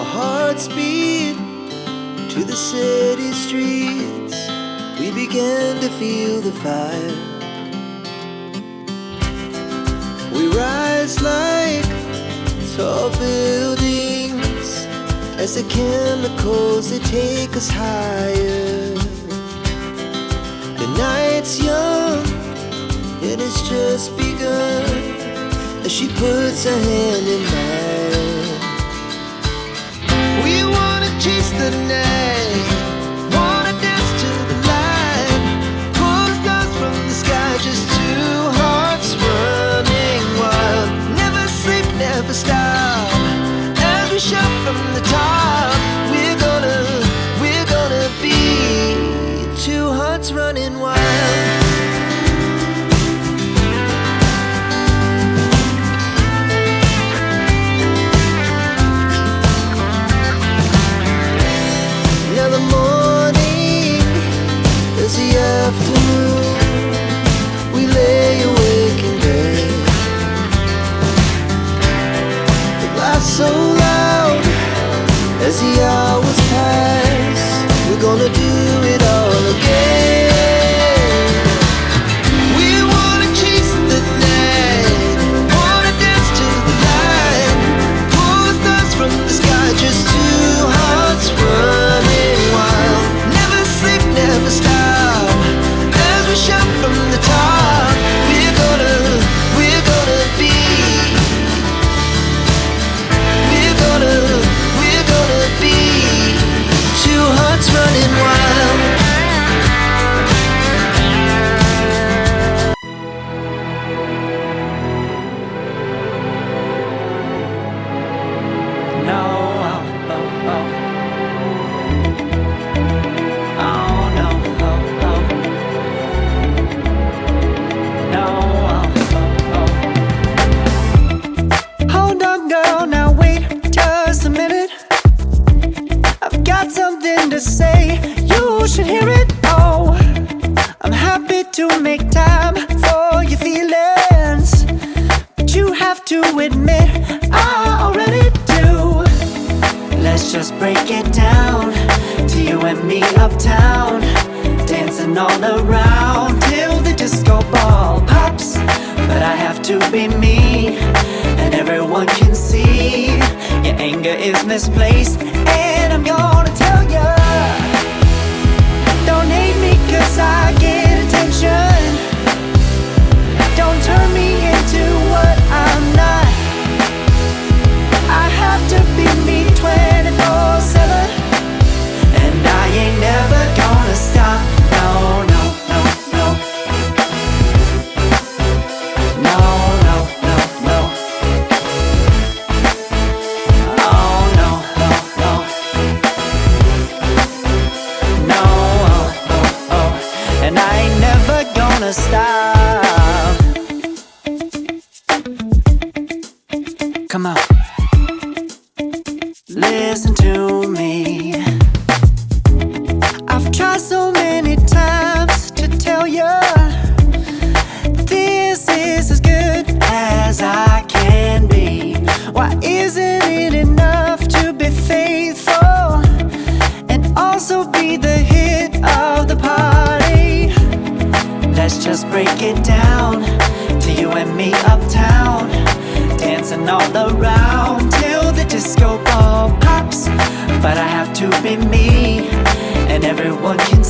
our hearts beat to the city streets. We began to feel the fire. We rise like tall buildings as the chemicals, they take us higher. The night's young and it's just begun as she puts her hand in mine. We wanna chase the night, wanna dance to the light, pull stars from the sky, just two hearts running wild. Never sleep, never stop, as we shout from the top. We're gonna be two hearts running wild. Now the morning is the afternoon. We lay awake in bed. The laughs so loud as the hours pass. We're gonna do it all again. We wanna chase the night, wanna dance to the light, pull stars from the sky, just two hearts running wild. Never sleep, never stop, as we shout from the top. We're gonna be, we're gonna be two hearts running wild. No, oh, oh, oh. Oh, no, oh, oh. No, oh, oh, oh. Hold on, girl, now wait just a minute. I've got something to say, you should hear it. Oh, I'm happy to make time for your feelings, but you have to admit I already do. Let's just break it down to you and me uptown, dancing all around till the disco ball pops. But I have to be me, and everyone can see your anger is misplaced. And I'm gonna tell ya, don't hate me 'cause I get attention. Don't turn me into what I'm not. I have to be me 24/7, and I ain't never gonna stop. No, no, no, no. No, no, no, no. Oh, no, no, no. No, oh, oh, oh. And I ain't never gonna stop. Come on. Listen to me. I've tried so many times to tell you this is as good as I can be. Why isn't it enough to be faithful and also be the hit of the party? Let's just break it down to you and me uptown, dancing all around till the disco ball pops. But I have to be me, and everyone can